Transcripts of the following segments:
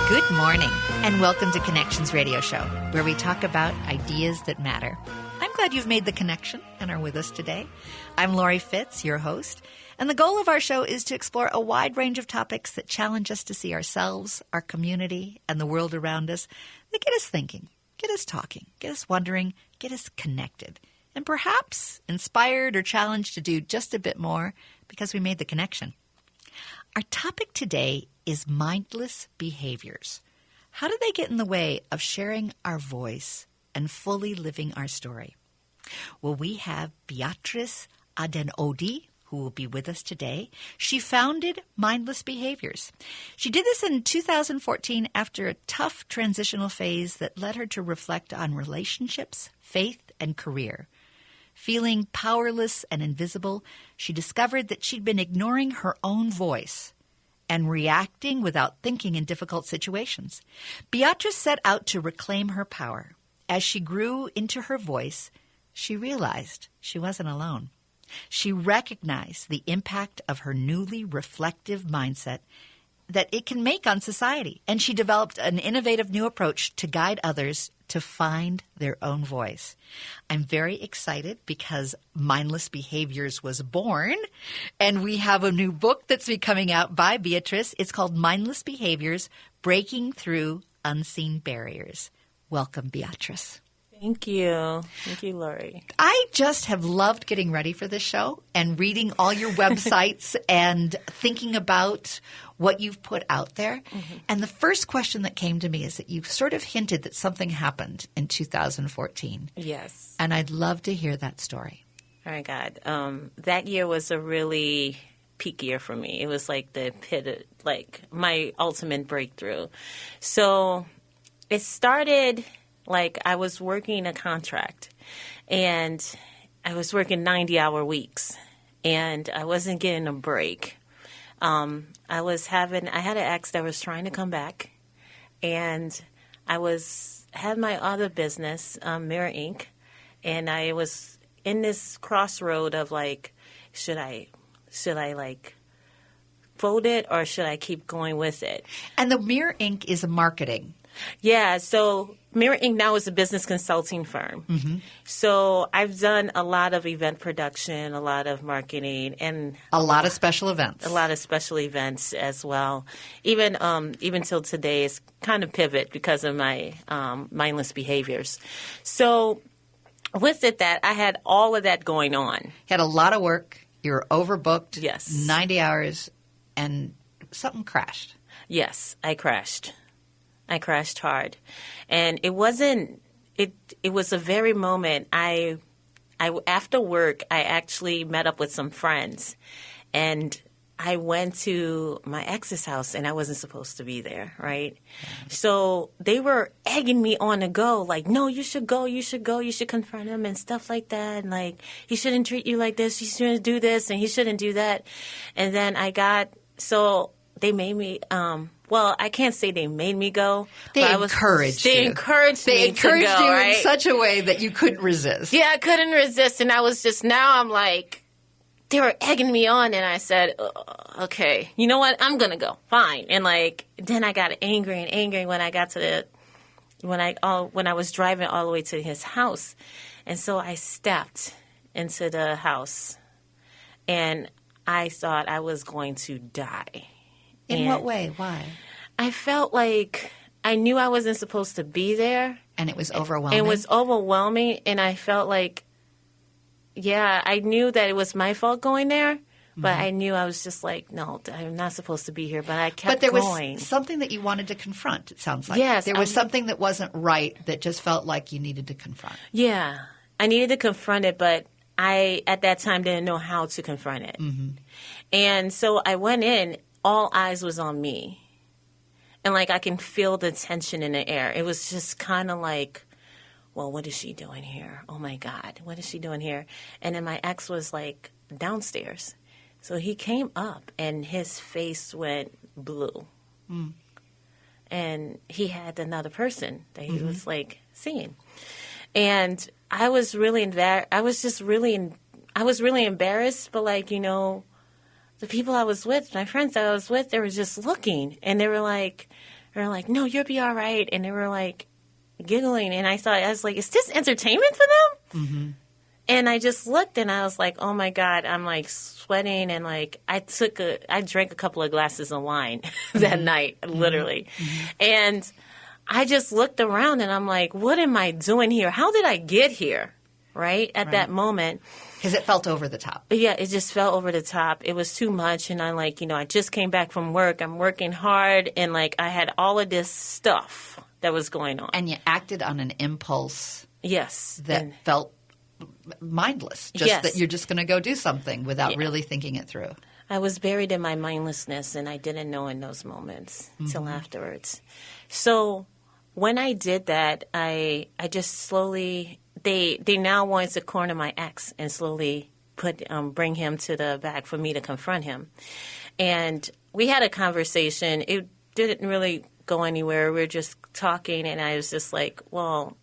Good morning, and welcome to Connections Radio Show, where we talk about ideas that matter. I'm glad you've made the connection and are with us today. I'm Laurie Fitz, your host, and the goal of our show is to explore a wide range of topics that challenge us to see ourselves, our community, and the world around us that get us thinking, get us talking, get us wondering, get us connected, and perhaps inspired or challenged to do just a bit more because we made the connection. Our topic today is mindless behaviors. How do they get in the way of sharing our voice and fully living our story? Well, we have Beatrice Adenodi, who will be with us today. She founded Mindless Behaviors. She did this in 2014 after a tough transitional phase that led her to reflect on relationships, faith, and career. Feeling powerless and invisible, she discovered that she'd been ignoring her own voice and reacting without thinking in difficult situations. Beatrice set out to reclaim her power. As she grew into her voice, she realized she wasn't alone. She recognized the impact of her newly reflective mindset that it can make on society, and she developed an innovative new approach to guide others to find their own voice. I'm very excited because Mindless Behaviors was born, and we have a new book that's be coming out by Beatrice. It's called Mindless Behaviors, Breaking Through Unseen Barriers. Welcome, Beatrice. Thank you. Thank you, Laurie. I just have loved getting ready for this show and reading all your websites and thinking about what you've put out there. Mm-hmm. And the first question that came to me is that you've sort of hinted that something happened in 2014. Yes. And I'd love to hear that story. Oh, my God. That year was a really peak year for me. It was like the pit, like my ultimate breakthrough. So it started like I was working a contract, and I was working 90-hour weeks, and I wasn't getting a break. I had an ex that was trying to come back, and I had my other business, Mirror Inc., and I was in this crossroad of like, should I like fold it or should I keep going with it? And the Mirror Inc. is a marketing. Yeah, so Mirror Inc. now is a business consulting firm. Mm-hmm. So I've done a lot of event production, a lot of marketing, and a lot of special events. A lot of special events as well. Even till today, it's kind of pivot because of my mindless behaviors. So with it, that I had all of that going on. You had a lot of work. You were overbooked. Yes. 90 hours, and something crashed. Yes, I crashed. I crashed hard. And it wasn't – it was a very moment. I after work, I actually met up with some friends. And I went to my ex's house, and I wasn't supposed to be there, right? Mm-hmm. So they were egging me on to go, like, no, you should go, you should go, you should confront him and stuff like that. And, like, he shouldn't treat you like this, he shouldn't do this, and he shouldn't do that. And then so they made me well, I can't say they made me go. They encouraged you. They encouraged me to go, you right? in such a way that you couldn't resist. Yeah, I couldn't resist. And I was just, now I'm like, they were egging me on. And I said, okay, you know what? I'm going to go. Fine. And like, then I got angry when I got to when I was driving all the way to his house. And so I stepped into the house and I thought I was going to die. In what way? Why? I felt like I knew I wasn't supposed to be there. And it was overwhelming? It was overwhelming, and I felt like, yeah, I knew that it was my fault going there, but I knew I was just like, no, I'm not supposed to be here, but I kept going. But there was something that you wanted to confront, it sounds like. Yes. There was something that wasn't right that just felt like you needed to confront. Yeah. I needed to confront it, but I, at that time, didn't know how to confront it. Mm-hmm. And so I went in. All eyes was on me. And, like, I can feel the tension in the air. It was just kind of like, well, what is she doing here? Oh, my God, what is she doing here? And then my ex was, like, downstairs. So he came up, and his face went blue. Mm. And he had another person that he was, like, seeing. And I was really embarrassed, but, like, you know, the people I was with, my friends that I was with, they were just looking, and they were like, They were like, no, you'll be all right. And they were like giggling. And I was like, is this entertainment for them? Mm-hmm. And I just looked and I was like, oh my God, I'm like sweating. And like, I drank a couple of glasses of wine that night, literally. Mm-hmm. And I just looked around and I'm like, what am I doing here? How did I get here? Right? At that moment. Because it felt over the top. Yeah, it just felt over the top. It was too much. And I'm like, I just came back from work. I'm working hard. And like, I had all of this stuff that was going on. And you acted on an impulse. Yes. That felt mindless. Just that you're just going to go do something without really thinking it through. I was buried in my mindlessness, and I didn't know in those moments till afterwards. So when I did that, I just slowly they now wanted to corner my ex and slowly bring him to the back for me to confront him. And we had a conversation. It didn't really go anywhere. We were just talking, and I was just like, well,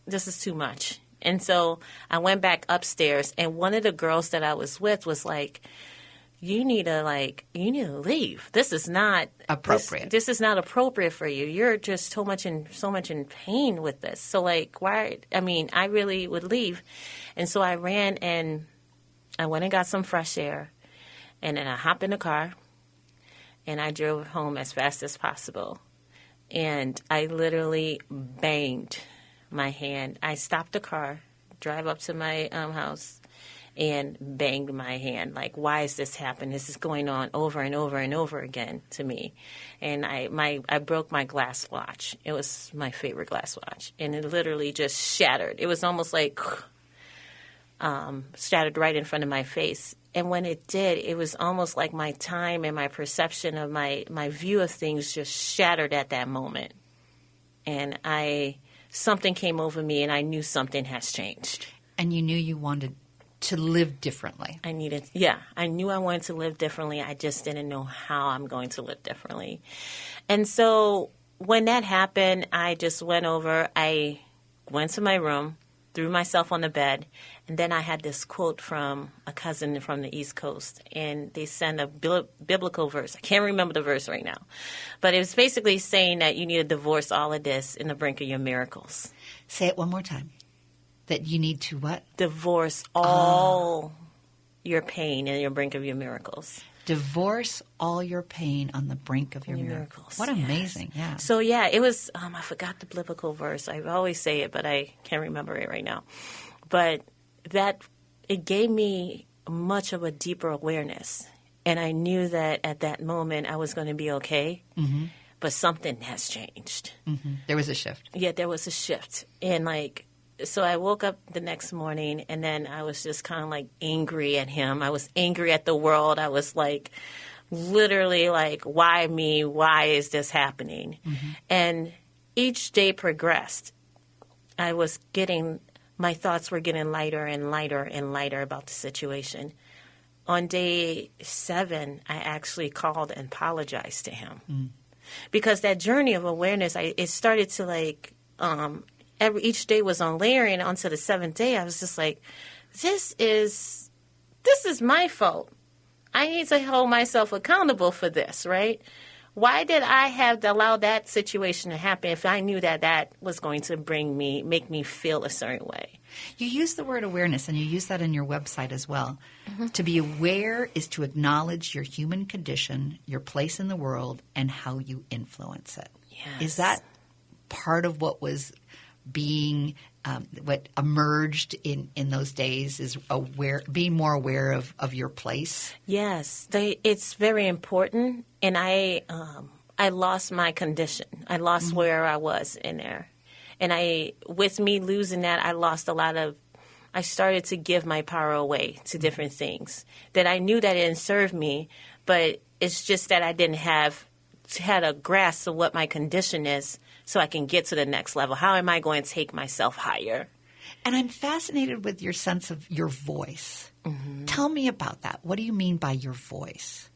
this is too much. And so I went back upstairs, and one of the girls that I was with was like, you need to leave. This is not appropriate. This is not appropriate for you. You're just so much in pain with this. So like, why? I mean, I really would leave. And so I ran and I went and got some fresh air, and then I hopped in the car and I drove home as fast as possible. And I literally banged my hand. I stopped the car, drive up to my house, and banged my hand. Like, why is this happening? This is going on over and over and over again to me. And I broke my glass watch. It was my favorite glass watch. And it literally just shattered. It was almost like shattered right in front of my face. And when it did, it was almost like my time and my perception of my view of things just shattered at that moment. And something came over me, and I knew something has changed. And you knew you wanted to live differently. I knew I wanted to live differently. I just didn't know how I'm going to live differently. And so when that happened, I just went to my room, threw myself on the bed, and then I had this quote from a cousin from the East Coast, and they sent a biblical verse. I can't remember the verse right now, but it was basically saying that you need to divorce all of this in the brink of your miracles. Say it one more time. That you need to what? Divorce all your pain in your brink of your miracles. Divorce all your pain on the brink of your miracles. What amazing, yeah. So, yeah, it was, I forgot the biblical verse. I always say it, but I can't remember it right now. But it gave me much of a deeper awareness. And I knew that at that moment I was going to be okay. Mm-hmm. But something has changed. Mm-hmm. There was a shift. Yeah, there was a shift. And, so I woke up the next morning, and then I was just kind of like angry at him. I was angry at the world. I was like, literally like, why me? Why is this happening? Mm-hmm. And each day progressed. My thoughts were getting lighter and lighter and lighter about the situation. On day 7, I actually called and apologized to him. Mm. Because that journey of awareness, it started to each day was on layering onto the 7th day. I was just like, this is my fault. I need to hold myself accountable for this, right? Why did I have to allow that situation to happen if I knew that was going to make me feel a certain way? You use the word awareness, and you use that in your website as well. Mm-hmm. To be aware is to acknowledge your human condition, your place in the world, and how you influence it. Yes. Is that part of what was what emerged in those days is being more aware of your place? Yes, it's very important. And I lost my condition. I lost mm-hmm. where I was in there. And with me losing that, I started to give my power away to different things that I knew that didn't serve me, but it's just that I didn't had a grasp of what my condition is so I can get to the next level. How am I going to take myself higher? And I'm fascinated with your sense of your voice. Mm-hmm. Tell me about that. What do you mean by your voice?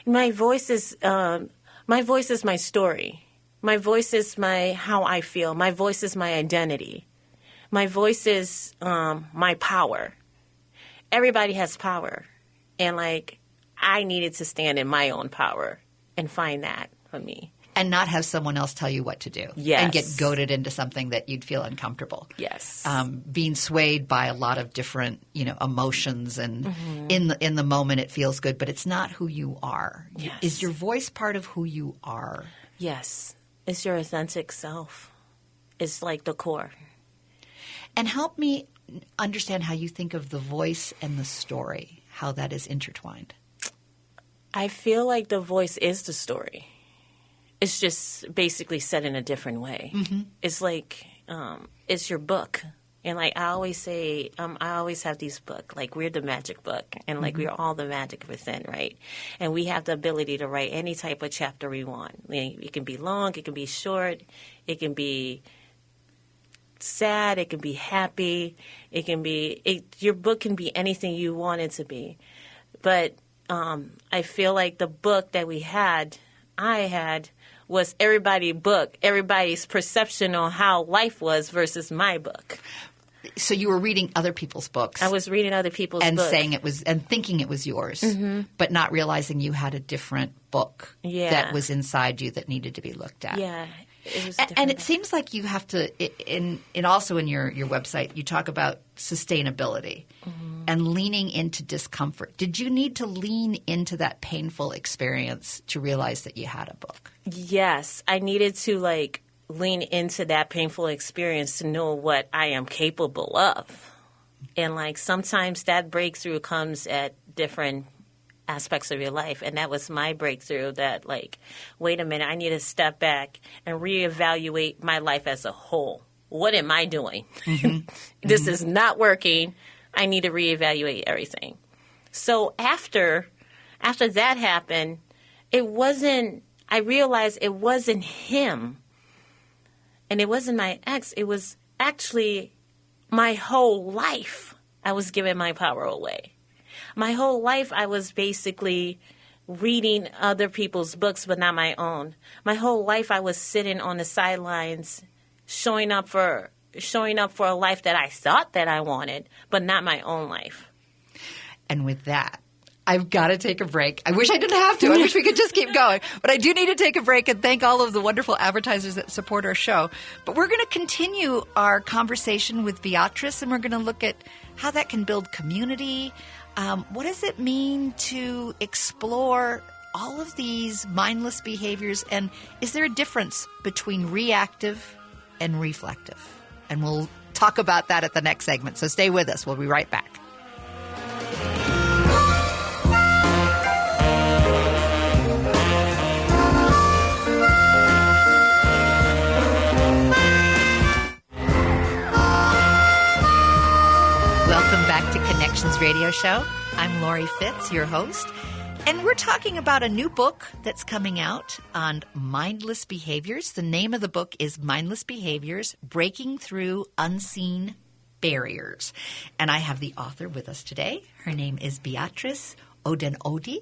My voice is my story. My voice is how I feel. My voice is my identity. My voice is my power. Everybody has power. And I needed to stand in my own power and find that for me. And not have someone else tell you what to do. Yes. And get goaded into something that you'd feel uncomfortable. Yes. Being swayed by a lot of different, emotions, and in the moment it feels good, but it's not who you are. Yes. Is your voice part of who you are? Yes. It's your authentic self. It's like the core. And help me understand how you think of the voice and the story, how that is intertwined. I feel like the voice is the story. It's just basically said in a different way. Mm-hmm. It's like it's your book. And like I always say, I always have these books, like we're the magic book. And like we're all the magic within, right? And we have the ability to write any type of chapter we want. It can be long, it can be short, it can be sad, it can be happy, it can be your book can be anything you want it to be. But I feel like the book that I had was everybody's perception on how life was versus my book. So you were reading other people's books. I was reading other people's and books. saying it was and thinking it was yours, but not realizing you had a different book that was inside you that needed to be looked at. Yeah. And it seems like you have to also in your website you talk about sustainability and leaning into discomfort. Did you need to lean into that painful experience to realize that you had a book? Yes, I needed to lean into that painful experience to know what I am capable of. And sometimes that breakthrough comes at different aspects of your life. And that was my breakthrough that wait a minute, I need to step back and reevaluate my life as a whole. What am I doing? This is not working. I need to reevaluate everything. So after that happened, I realized it wasn't him. And it wasn't my ex. It was actually my whole life I was giving my power away. My whole life I was basically reading other people's books but not my own. My whole life I was sitting on the sidelines showing up for a life that I thought that I wanted, but not my own life. And with that, I've got to take a break. I wish I didn't have to. I wish we could just keep going. But I do need to take a break and thank all of the wonderful advertisers that support our show. But we're going to continue our conversation with Beatrice, and we're going to look at how that can build community. What does it mean to explore all of these mindless behaviors? And is there a difference between reactive and reflective? And we'll talk about that at the next segment. So stay with us. We'll be right back. Welcome back to Connections Radio Show. I'm Laurie Fitz, your host, and we're talking about a new book that's coming out on mindless behaviors. The name of the book is Mindless Behaviors: Breaking Through Unseen Barriers. And I have the author with us today. Her name is Beatrice Odenodi.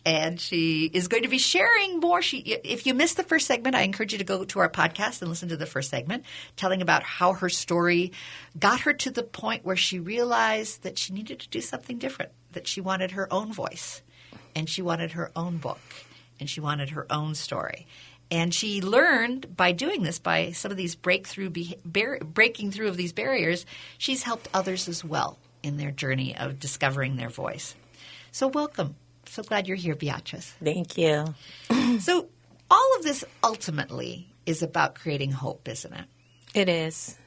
And she is going to be sharing more. If you missed the first segment, I encourage you to go to our podcast and listen to the first segment, telling about how her story got her to the point where she realized that she needed to do something different, that she wanted her own voice, and she wanted her own book, and she wanted her own story. And she learned by doing this, by some of these breaking through of these barriers, she's helped others as well in their journey of discovering their voice. So welcome. So glad you're here, Beatrice. Thank you. So all of this ultimately is about creating hope, isn't it? It is.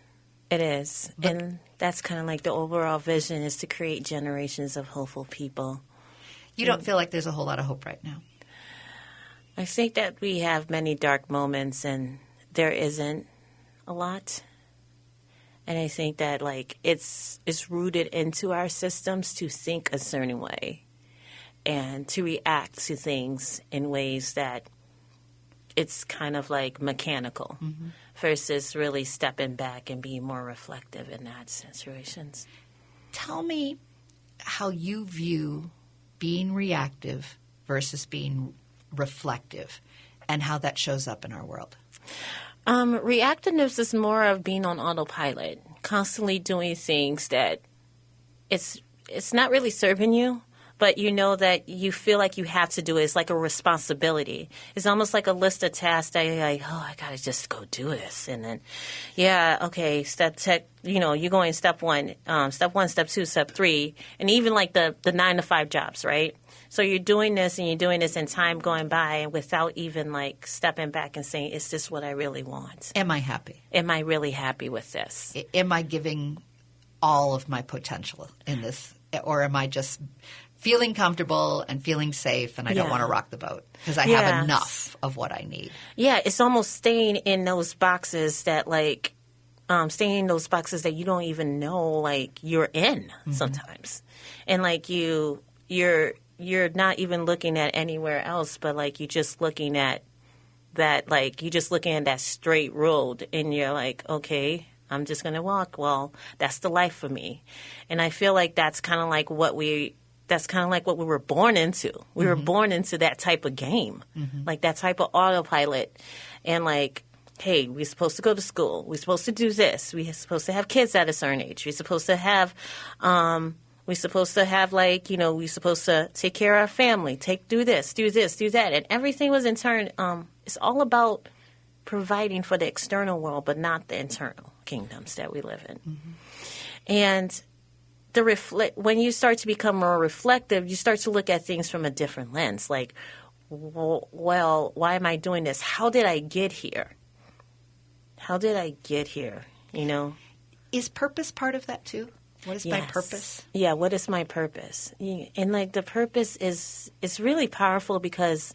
It is. And that's kind of like the overall vision, is to create generations of hopeful people. You don't feel like there's a whole lot of hope right now? I think that we have many dark moments and there isn't a lot. And I think that it's rooted into our systems to think a certain way and to react to things in ways that it's kind of mechanical versus really stepping back and being more reflective in that situations. Tell me how you view being reactive versus being reflective and how that shows up in our world. Reactiveness is more of being on autopilot, constantly doing things that it's not really serving you, but you know that you feel like you have to do it. It's like a responsibility. It's almost like a list of tasks that you're like, oh, I got to just go do this. And then, okay, you're going step one, step two, step three, and even like the 9 to 5 jobs, right? So you're doing this and time going by and without even like stepping back and saying, is this what I really want? Am I happy? Am I really happy with this? Am I giving all of my potential in this? Or am I just feeling comfortable and feeling safe and I don't want to rock the boat because I have enough of what I need? Yeah, it's almost staying in those boxes that you don't even know like you're in sometimes. And like you're not even looking at anywhere else, but like you're just looking at that straight road and you're like, okay, I'm just going to walk. Well, that's the life for me. And I feel like that's kind of like what we were born into. We were born into that type of game, like that type of autopilot. And like, hey, we're supposed to go to school. We're supposed to do this. We're supposed to have kids at a certain age. We're supposed to have we're supposed to take care of our family, do this, do that. And everything was in turn, it's all about providing for the external world, but not the internal kingdoms that we live in. And when you start to become more reflective, you start to look at things from a different lens. Like, well, why am I doing this? How did I get here? Is purpose part of that too? What is my purpose? Yeah, what is my purpose? And like the purpose is really powerful because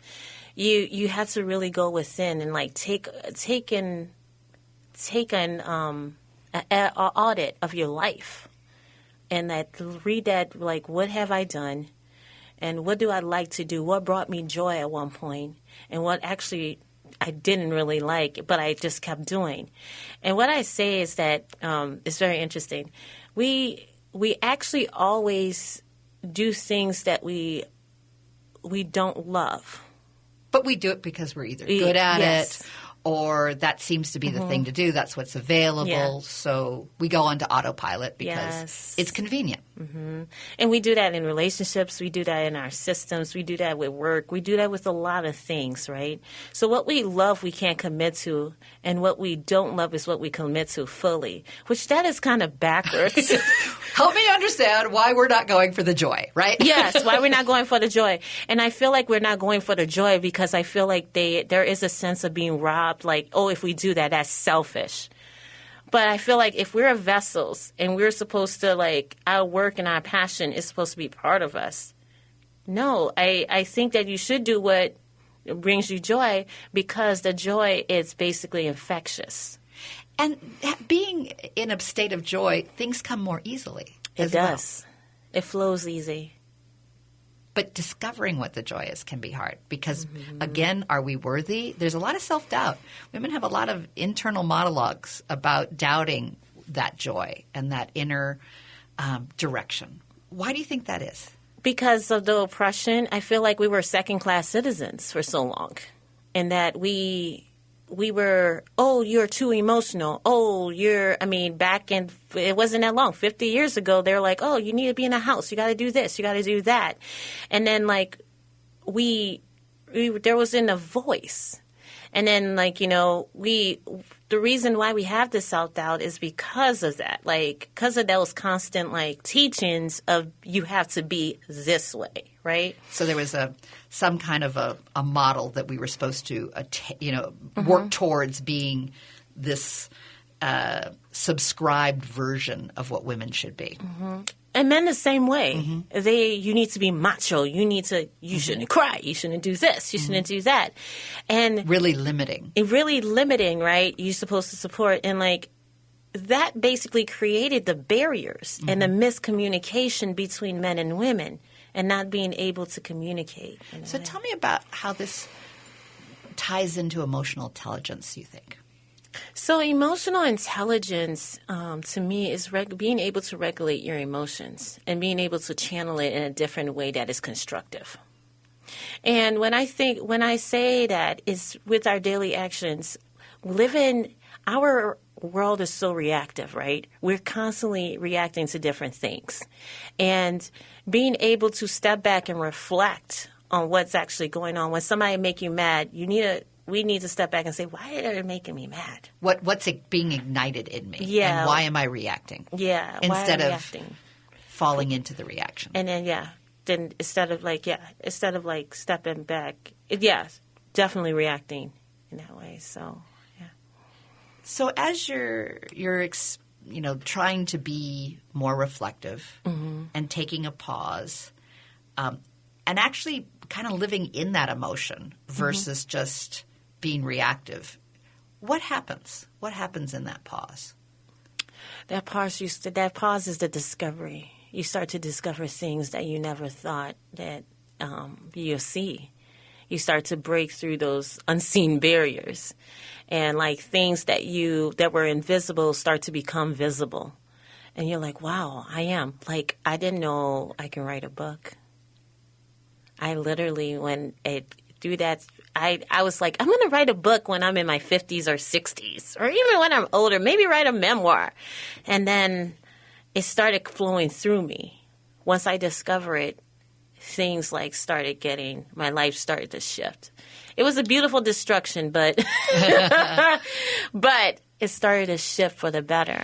you have to really go within and like take an audit of your life and read that like what have I done and what do I like to do? What brought me joy at one point and what actually I didn't really like, but I just kept doing. And what I say is that it's very interesting. We actually always do things that we don't love. But we do it because we're either good at it or that seems to be the thing to do. That's what's available. Yeah. So we go onto autopilot because it's convenient. And we do that in relationships. We do that in our systems. We do that with work. We do that with a lot of things, right? So what we love, we can't commit to. And what we don't love is what we commit to fully, which that is kind of backwards. Help me understand why we're not going for the joy, right? Yes, why we're not going for the joy. And I feel like we're not going for the joy because I feel like there is a sense of being robbed. Like, oh, if we do that, that's selfish. But I feel like if we're vessels and we're supposed to, like, our work and our passion is supposed to be part of us. No, I think that you should do what brings you joy because the joy is basically infectious. And being in a state of joy, things come more easily. It does. Well. It flows easy. But discovering what the joy is can be hard because, again, are we worthy? There's a lot of self-doubt. Women have a lot of internal monologues about doubting that joy and that inner direction. Why do you think that is? Because of the oppression. I feel like we were second-class citizens for so long and that we were, oh, you're too emotional. Oh, back in, it wasn't that long, 50 years ago, they were like, oh, you need to be in a house. You got to do this. You got to do that. And then, like, there wasn't a voice. And then, like, the reason why we have this self-doubt is because of that. Like, because of those constant, like, teachings of you have to be this way, right? So there was some kind of a model that we were supposed to, work towards being this subscribed version of what women should be. And men the same way. You need to be macho. You shouldn't cry. You shouldn't do this. You shouldn't do that. And really limiting. Really limiting, right? You're supposed to support. And like that basically created the barriers and the miscommunication between men and women and not being able to communicate. So tell me about how this ties into emotional intelligence, you think? So emotional intelligence, to me, is being able to regulate your emotions and being able to channel it in a different way that is constructive. And when I say that, is with our daily actions, world is so reactive, right? We're constantly reacting to different things. And being able to step back and reflect on what's actually going on. When somebody make you mad, we need to step back and say, why are they making me mad? What's it being ignited in me? Yeah. And why am I reacting? Yeah. Instead why am I of reacting? falling into the reaction. And then instead of stepping back, definitely reacting in that way. So, yeah. So as you're trying to be more reflective and taking a pause, and actually kind of living in that emotion versus just being reactive, what happens? What happens in that pause? That pause is the discovery. You start to discover things that you never thought that you'll see. You start to break through those unseen barriers, and like things that were invisible start to become visible. And you're like, wow, I didn't know I can write a book. I literally, I was like, I'm going to write a book when I'm in my 50s or 60s, or even when I'm older, maybe write a memoir. And then it started flowing through me. Once I discovered it, things my life started to shift. It was a beautiful destruction, but but it started to shift for the better.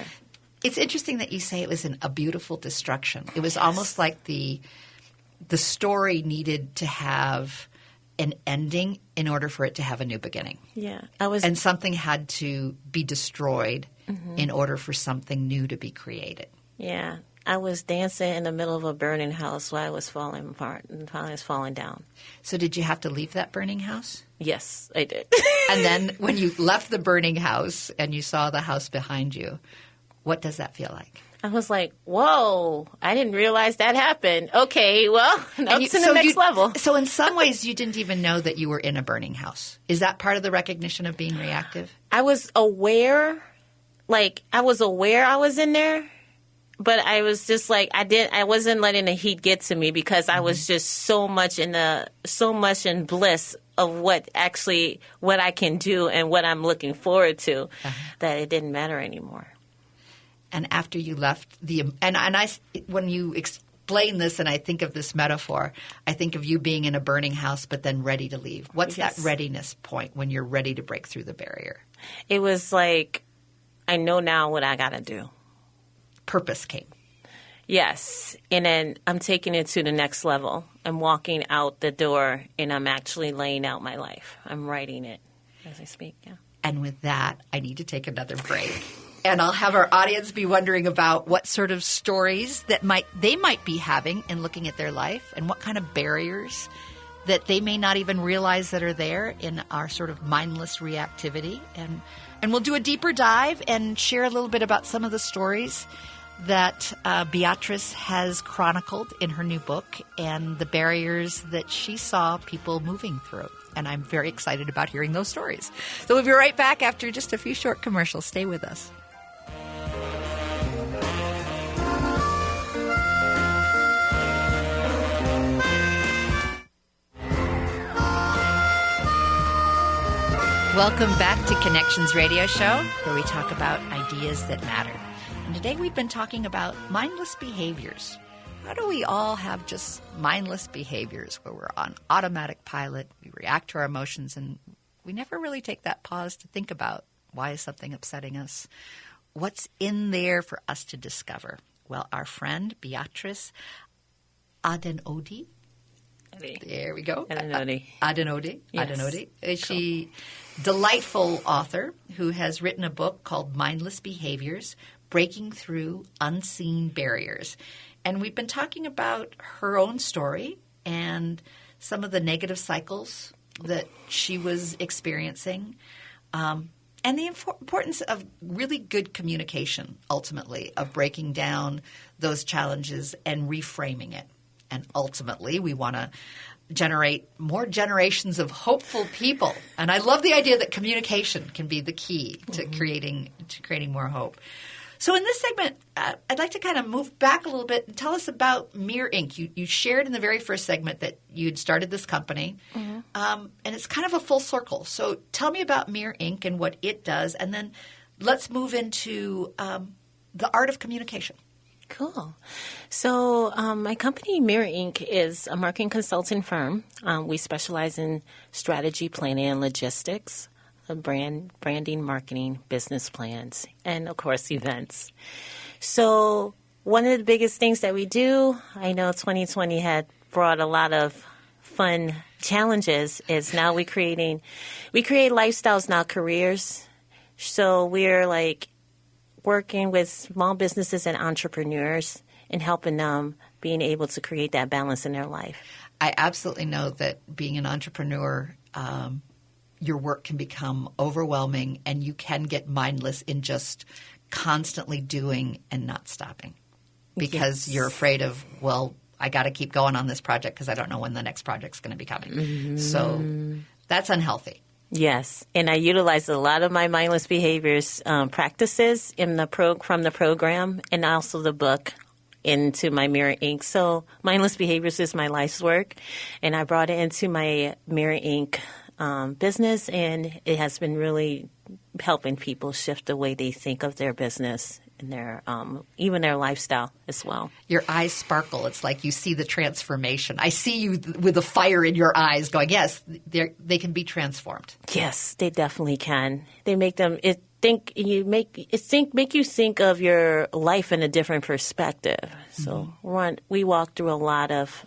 It's interesting that you say it was a beautiful destruction. It was almost like the story needed to have an ending in order for it to have a new beginning. Yeah. And something had to be destroyed in order for something new to be created. Yeah. I was dancing in the middle of a burning house while I was falling apart and finally I was falling down. So did you have to leave that burning house? Yes, I did. And then when you left the burning house and you saw the house behind you, what does that feel like? I was like, whoa, I didn't realize that happened. Okay, well, up to the next level. So in some ways you didn't even know that you were in a burning house. Is that part of the recognition of being reactive? I was aware I was in there. But I was just like, I wasn't letting the heat get to me because I was just so much in bliss of what I can do and what I'm looking forward to that it didn't matter anymore. And after you left when you explain this and I think of this metaphor, I think of you being in a burning house but then ready to leave. What's that readiness point when you're ready to break through the barrier? It was like, I know now what I got to do. Purpose came. Yes. And then I'm taking it to the next level. I'm walking out the door and I'm actually laying out my life. I'm writing it as I speak. Yeah. And with that, I need to take another break. And I'll have our audience be wondering about what sort of stories that they might be having in looking at their life and what kind of barriers that they may not even realize that are there in our sort of mindless reactivity. And we'll do a deeper dive and share a little bit about some of the stories that Beatrice has chronicled in her new book and the barriers that she saw people moving through. And I'm very excited about hearing those stories. So we'll be right back after just a few short commercials. Stay with us. Welcome back to Connections Radio Show, where we talk about ideas that matter. And today we've been talking about mindless behaviors. How do we all have just mindless behaviors where we're on automatic pilot, we react to our emotions, and we never really take that pause to think about why is something upsetting us? What's in there for us to discover? Well, our friend Beatrice Adenodi. There we go. Adenodi. Yes. She delightful author who has written a book called Mindless Behaviors, Breaking Through Unseen Barriers. And we've been talking about her own story and some of the negative cycles that she was experiencing, and the importance of really good communication, ultimately, of breaking down those challenges and reframing it. And ultimately, we want to generate more generations of hopeful people. And I love the idea that communication can be the key to creating more hope. So in this segment, I'd like to kind of move back a little bit and tell us about Mirror Inc. You shared in the very first segment that you'd started this company, and it's kind of a full circle. So tell me about Mirror Inc. and what it does, and then let's move into the art of communication. Cool. So my company, Mirror Inc., is a marketing consulting firm. We specialize in strategy, planning, and logistics, branding, marketing, business plans, and, of course, events. So one of the biggest things that we do, I know 2020 had brought a lot of fun challenges, is now we create lifestyles, not careers. So we're like working with small businesses and entrepreneurs and helping them being able to create that balance in their life. I absolutely know that being an entrepreneur, your work can become overwhelming and you can get mindless in just constantly doing and not stopping because you're afraid of, well, I got to keep going on this project because I don't know when the next project's going to be coming. Mm-hmm. So that's unhealthy. Yes, and I utilized a lot of my mindless behaviors practices from the program and also the book into my Mirror Inc. So mindless behaviors is my life's work, and I brought it into my Mirror Inc. Business, and it has been really helping people shift the way they think of their business and their even their lifestyle as well. Your eyes sparkle. It's like you see the transformation. I see you with a fire in your eyes going, yes, they can be transformed. Yes, they definitely can. They make them make you think of your life in a different perspective. So we walk through a lot of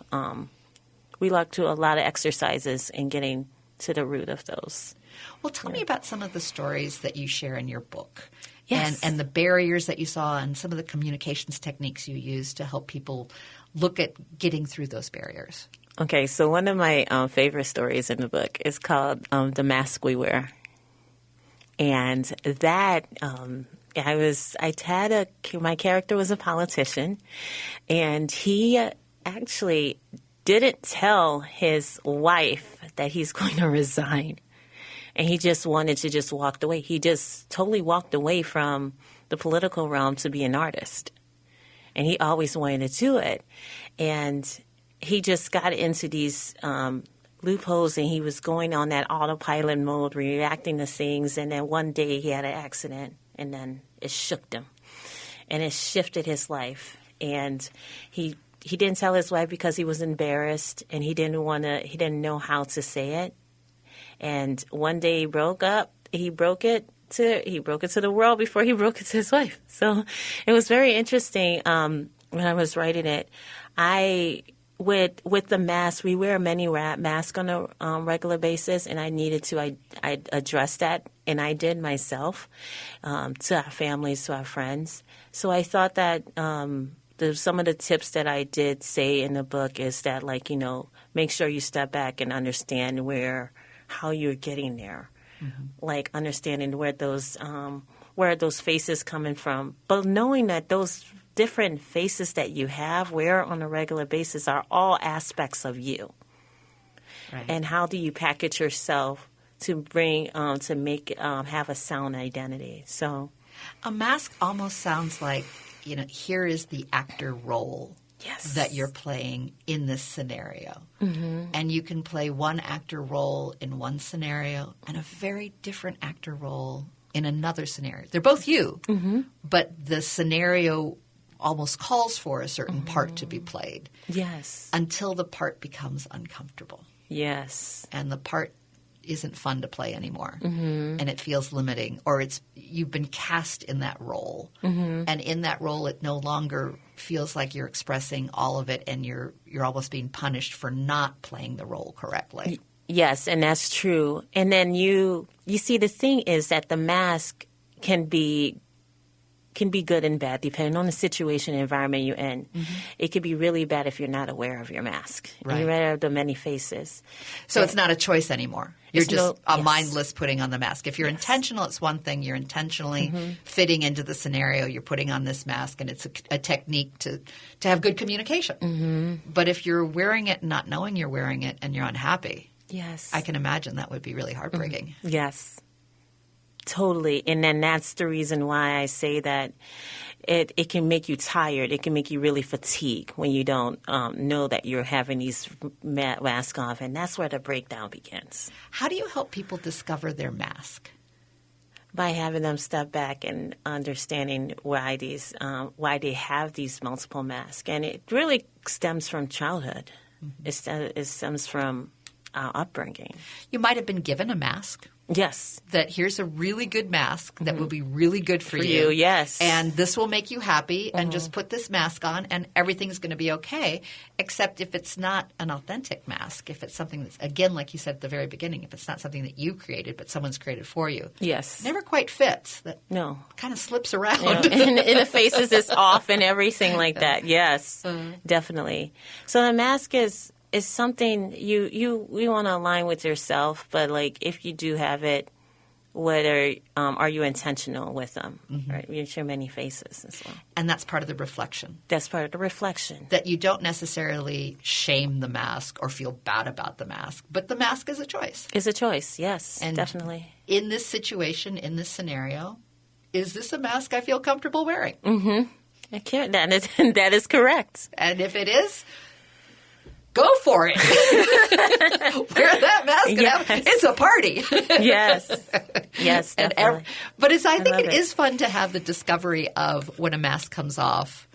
exercises and getting to the root of those. Well, tell me about some of the stories that you share in your book. Yes. And the barriers that you saw and some of the communications techniques you use to help people look at getting through those barriers. Okay, so one of my favorite stories in the book is called The Mask We Wear. And that my character was a politician, and he actually didn't tell his wife that he's going to resign. And he just wanted to just walk away. He just totally walked away from the political realm to be an artist. And he always wanted to do it. And he just got into these loopholes, and he was going on that autopilot mode, reacting to things. And then one day he had an accident, and then it shook him. And it shifted his life. And he didn't tell his wife because he was embarrassed, and he didn't know how to say it. And one day he broke it to the world before he broke it to his wife. So it was very interesting when I was writing it. With the mask, we wear many masks on a regular basis, and I needed to I address that, and I did myself to our families, to our friends. So I thought that some of the tips that I did say in the book is that, like, make sure you step back and understand how you're getting there, like understanding where those faces coming from, but knowing that those different faces that you wear on a regular basis are all aspects of you. Right. And how do you package yourself to bring to make have a sound identity? So, a mask almost sounds like here is the actor role. Yes. That you're playing in this scenario. Mm-hmm. And you can play one actor role in one scenario and a very different actor role in another scenario. They're both you, but the scenario almost calls for a certain part to be played. Yes. Until the part becomes uncomfortable. Yes. And the part isn't fun to play anymore, and it feels limiting, or you've been cast in that role, and in that role it no longer feels like you're expressing all of it, and you're almost being punished for not playing the role correctly. Yes, and that's true. And then you see, the thing is that the mask can be good and bad depending on the situation and environment you're in. It could be really bad if you're not aware of your mask. Right. You're aware of the many faces. So it's not a choice anymore. You're just mindless putting on the mask. If you're intentional, it's one thing. You're intentionally fitting into the scenario. You're putting on this mask, and it's a technique to have good communication. But if you're wearing it and not knowing you're wearing it and you're unhappy, I can imagine that would be really heartbreaking. Yes. Totally. And then that's the reason why I say that it can make you tired. It can make you really fatigued when you don't know that you're having these masks off. And that's where the breakdown begins. How do you help people discover their mask? by having them step back and understanding why they have these multiple masks. And it really stems from childhood. It stems from our upbringing. You might have been given a mask. Yes. That here's a really good mask that will be really good for you. Yes. And this will make you happy, and just put this mask on and everything's going to be okay, except if it's not an authentic mask, if it's something that's, again, like you said at the very beginning, if it's not something that you created but someone's created for you. Yes. Never quite fits. That No. kind of slips around. And the faces is off and everything like that. Yes, definitely. So the mask is something you want to align with yourself, but like if you do have it, whether are you intentional with them? Right, with your many faces as well. And that's part of the reflection. That's part of the reflection. That you don't necessarily shame the mask or feel bad about the mask, but the mask is a choice. It's a choice, yes, and definitely. In this situation, in this scenario, is this a mask I feel comfortable wearing? I can't. That is correct. And if it is, go for it. Wear that mask. Yes. It's a party. Yes, definitely. But I think it is fun to have the discovery of when a mask comes off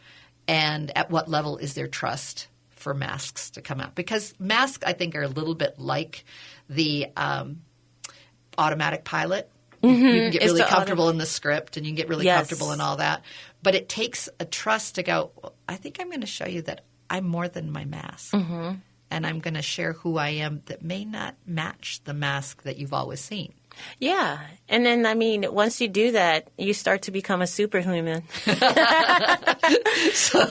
and at what level is there trust for masks to come out. Because masks, I think, are a little bit like the automatic pilot. You can get really comfortable in the script and you can get really comfortable in all that. But it takes a trust to go, I think I'm going to show you that I'm more than my mask. And I'm going to share who I am that may not match the mask that you've always seen. Yeah. And then, I mean, once you do that, you start to become a superhuman. So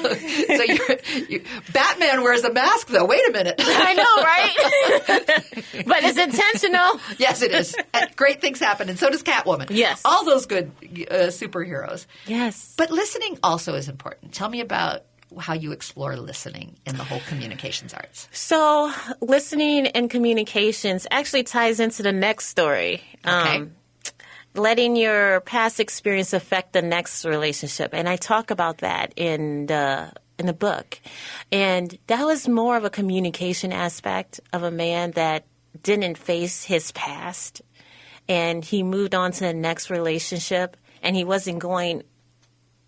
Batman wears a mask, though. Wait a minute. I know, right? But it's intentional. Yes, it is. And great things happen, and so does Catwoman. Yes. All those good superheroes. Yes. But listening also is important. Tell me about how you explore listening in the whole communications arts. So listening and communications actually ties into the next story. Okay. Letting your past experience affect the next relationship. And I talk about that in the book. And that was more of a communication aspect of a man that didn't face his past. And he moved on to the next relationship. And he wasn't going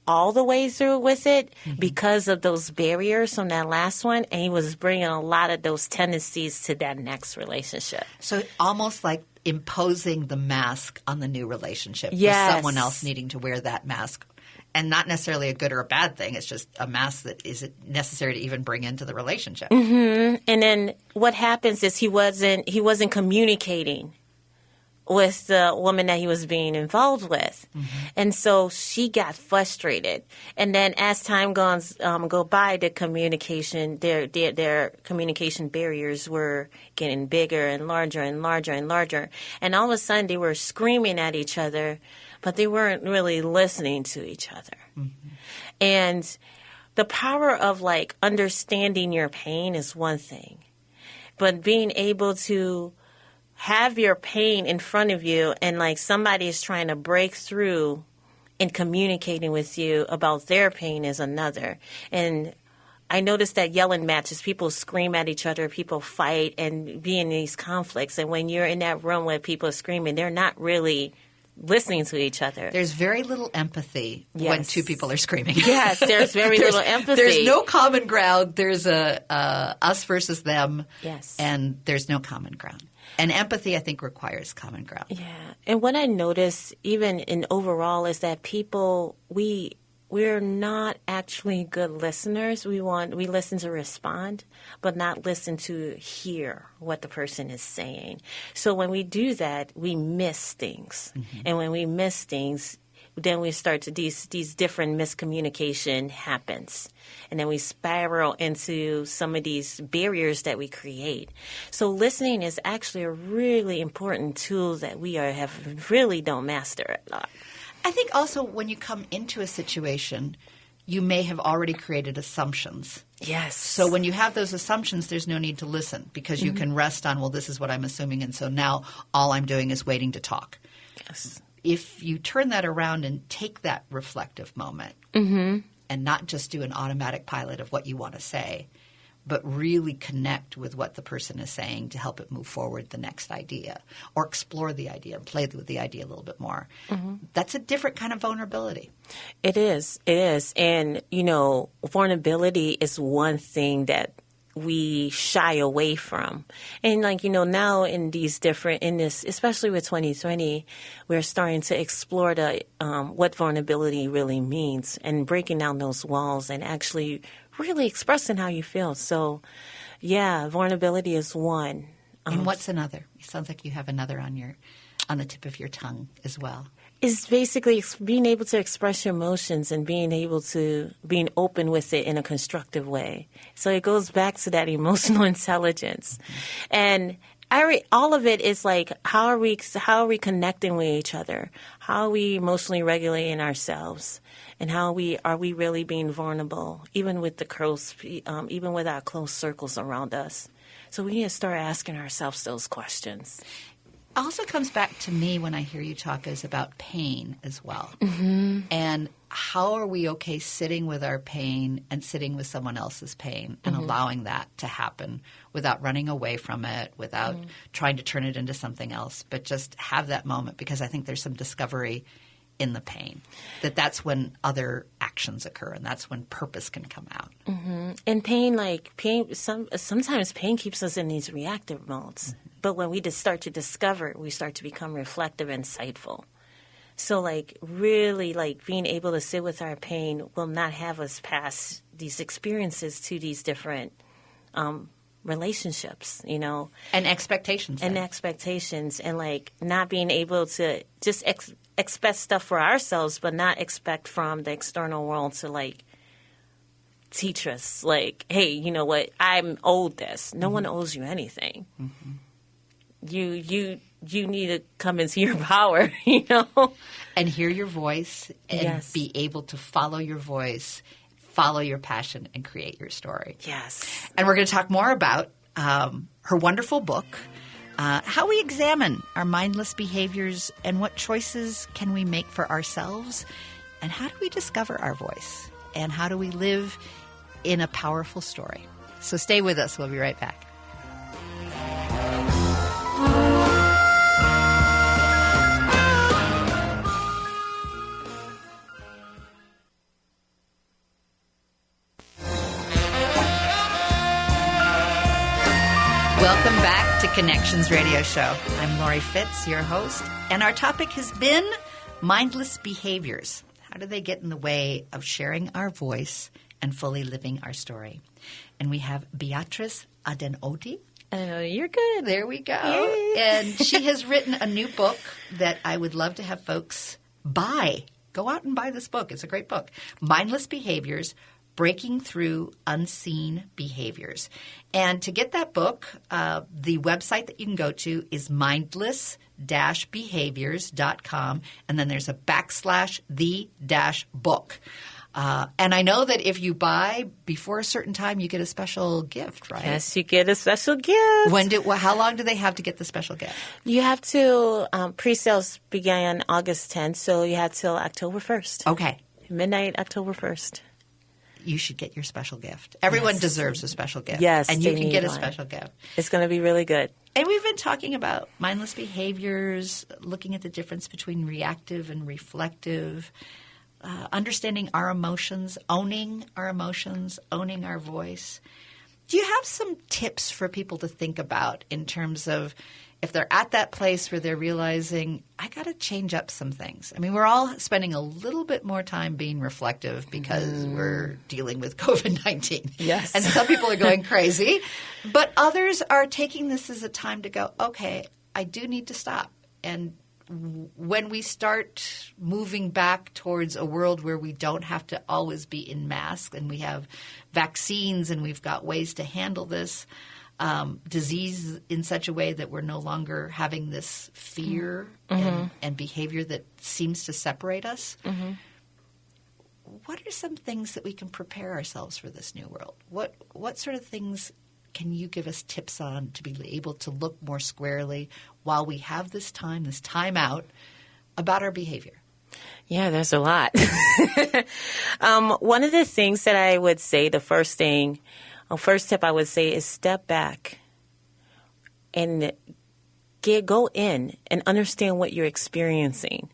all the way through with it because of those barriers from that last one. And he was bringing a lot of those tendencies to that next relationship. So almost like imposing the mask on the new relationship. Yes. With someone else needing to wear that mask. And not necessarily a good or a bad thing. It's just a mask that isn't necessary to even bring into the relationship. And then what happens is he wasn't communicating with the woman that he was being involved with. And so she got frustrated. And then as time go by, the communication, their communication barriers were getting bigger and larger and larger and larger. And all of a sudden they were screaming at each other, but they weren't really listening to each other. And the power of like understanding your pain is one thing, but being able to have your pain in front of you and like somebody is trying to break through and communicating with you about their pain is another. And I noticed that yelling matches, people scream at each other, people fight and be in these conflicts. And when you're in that room with people screaming, they're not really listening to each other. There's very little empathy when two people are screaming. Yes, there's very little empathy. There's no common ground. There's a us versus them. Yes. And there's no common ground. And empathy, I think, requires common ground. Yeah. And what I notice, even in overall, is that people, we're not actually good listeners. We listen to respond, but not listen to hear what the person is saying. So when we do that, we miss things. And when we miss things, then we start to these different miscommunication happens. And then we spiral into some of these barriers that we create. So listening is actually a really important tool that we really don't master a lot. I think also when you come into a situation, you may have already created assumptions. Yes. So when you have those assumptions, there's no need to listen because you can rest on, well, this is what I'm assuming, and so now all I'm doing is waiting to talk. Yes. If you turn that around and take that reflective moment and not just do an automatic pilot of what you want to say, but really connect with what the person is saying to help it move forward the next idea or explore the idea and play with the idea a little bit more. That's a different kind of vulnerability. It is. It is. And, you know, vulnerability is one thing that we shy away from. And like, you know, now in this, especially with 2020, we're starting to explore what vulnerability really means and breaking down those walls and actually really expressing how you feel. So, yeah, vulnerability is one. And what's another? It sounds like you have another on the tip of your tongue as well. Is basically being able to express your emotions and being open with it in a constructive way. So it goes back to that emotional intelligence. And all of it is like, how are we connecting with each other? How are we emotionally regulating ourselves? And how are we really being vulnerable, even with even with our close circles around us? So we need to start asking ourselves those questions. Also comes back to me when I hear you talk is about pain as well. And how are we okay sitting with our pain and sitting with someone else's pain and allowing that to happen without running away from it, without trying to turn it into something else, but just have that moment, because I think there's some discovery in the pain, that's when other actions occur and that's when purpose can come out. And sometimes pain keeps us in these reactive modes. But when we just start to discover, we start to become reflective and insightful. So like really like being able to sit with our pain will not have us pass these experiences to these different relationships, you know. And expectations. And like not being able to just expect stuff for ourselves, but not expect from the external world to like teach us like, hey, you know what, I'm owed this. No one owes you anything. You need to come into your power, you know, and hear your voice and be able to follow your voice, follow your passion, and create your story. Yes. And we're going to talk more about her wonderful book, how we examine our mindless behaviors and what choices can we make for ourselves, and how do we discover our voice, and how do we live in a powerful story. So stay with us. We'll be right back. Welcome back to Connections Radio Show. I'm Laurie Fitz, your host, and our topic has been mindless behaviors. How do they get in the way of sharing our voice and fully living our story? And we have Beatrice Adenoti. Oh, you're good. There we go. Yay. And she has written a new book that I would love to have folks buy. Go out and buy this book. It's a great book. Mindless Behaviors, Breaking Through Unseen Behaviors. And to get that book, the website that you can go to is mindless-behaviors.com, and then there's a /the-book. And I know that if you buy before a certain time, you get a special gift, right? Yes, you get a special gift. How long do they have to get the special gift? You have to, pre-sales began August 10th, so you have till October 1st. Okay. Midnight, October 1st. You should get your special gift. Everyone deserves a special gift. Yes, and you can get a special gift. It's going to be really good. And we've been talking about mindless behaviors, looking at the difference between reactive and reflective, understanding our emotions, owning our voice. Do you have some tips for people to think about in terms of if they're at that place where they're realizing, I got to change up some things? I mean, we're all spending a little bit more time being reflective because we're dealing with COVID-19. Yes. And some people are going crazy. But others are taking this as a time to go, okay, I do need to stop. And when we start moving back towards a world where we don't have to always be in masks and we have vaccines and we've got ways to handle this disease in such a way that we're no longer having this fear and behavior that seems to separate us, what are some things that we can prepare ourselves for this new world? What sort of things can you give us tips on to be able to look more squarely while we have this time out about our behavior? Yeah, there's a lot. One of the things that I would say, the first thing first tip I would say is step back and go in and understand what you're experiencing.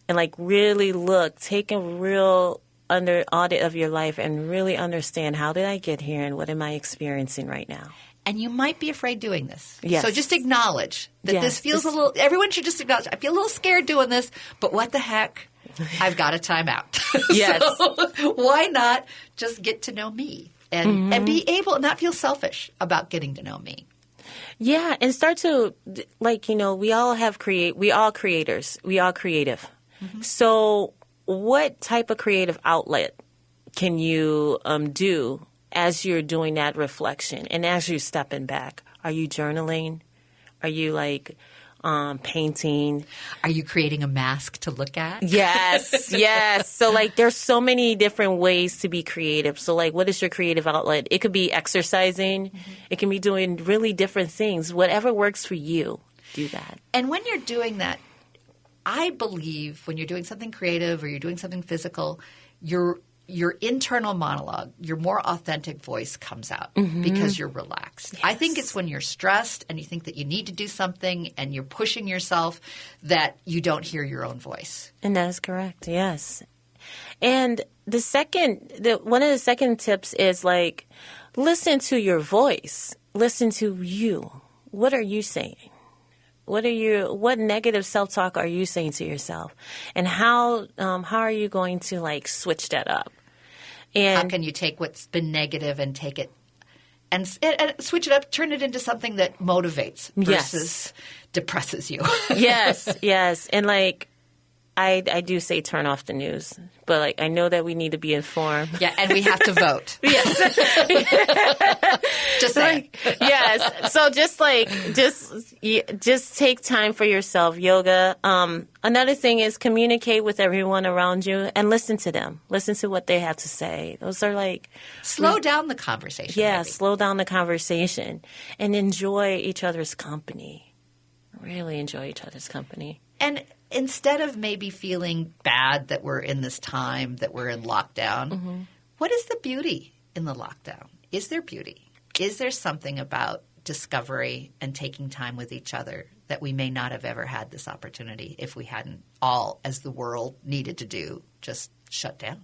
And like really take a real audit of your life and really understand, how did I get here and what am I experiencing right now? And you might be afraid doing this. Yes. So just acknowledge that this feels a little – everyone should just acknowledge, I feel a little scared doing this, but what the heck? I've got a time out. Yes. So why not just get to know me and be able – not feel selfish about getting to know me. Yeah, and start to we all creators. We all creative. Mm-hmm. So what type of creative outlet can you do as you're doing that reflection and as you're stepping back? Are you journaling? Are you painting? Are you creating a mask to look at? Yes, yes. So there's so many different ways to be creative. So what is your creative outlet? It could be exercising. Mm-hmm. It can be doing really different things. Whatever works for you, do that. And when you're doing that, I believe when you're doing something creative or you're doing something physical, your internal monologue, your more authentic voice comes out because you're relaxed. Yes. I think it's when you're stressed and you think that you need to do something and you're pushing yourself that you don't hear your own voice. And that is correct, yes. And one of the second tips is listen to your voice. Listen to you. What are you saying? What negative self-talk are you saying to yourself? And how are you going to switch that up? And how can you take what's been negative and take it and switch it up, turn it into something that motivates versus depresses you? Yes, yes. And I do say turn off the news, but I know that we need to be informed. Yeah, and we have to vote. Yes. Just saying. Yes. So just take time for yourself. Yoga. Another thing is communicate with everyone around you and listen to them. Listen to what they have to say. Those are slow down the conversation. Yeah, maybe. Slow down the conversation and enjoy each other's company. Really enjoy each other's company. And instead of maybe feeling bad that we're in this time, that we're in lockdown, what is the beauty in the lockdown? Is there beauty? Is there something about discovery and taking time with each other that we may not have ever had this opportunity if we hadn't all, as the world needed to do, just shut down?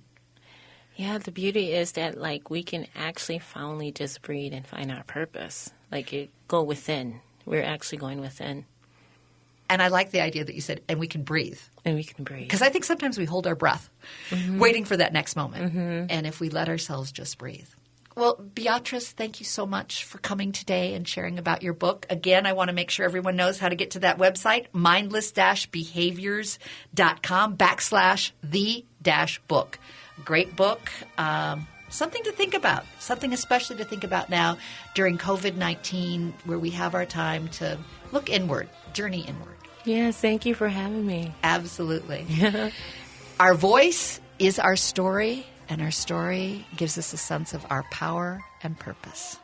Yeah, the beauty is that we can actually finally just breathe and find our purpose. Go within. We're actually going within. And I like the idea that you said, and we can breathe. And we can breathe. Because I think sometimes we hold our breath, waiting for that next moment. And if we let ourselves just breathe. Well, Beatrice, thank you so much for coming today and sharing about your book. Again, I want to make sure everyone knows how to get to that website, mindless-behaviors.com/the-book. Great book. Something to think about, something especially to think about now during COVID-19, where we have our time to look inward, journey inward. Yes, thank you for having me. Absolutely. Our voice is our story, and our story gives us a sense of our power and purpose.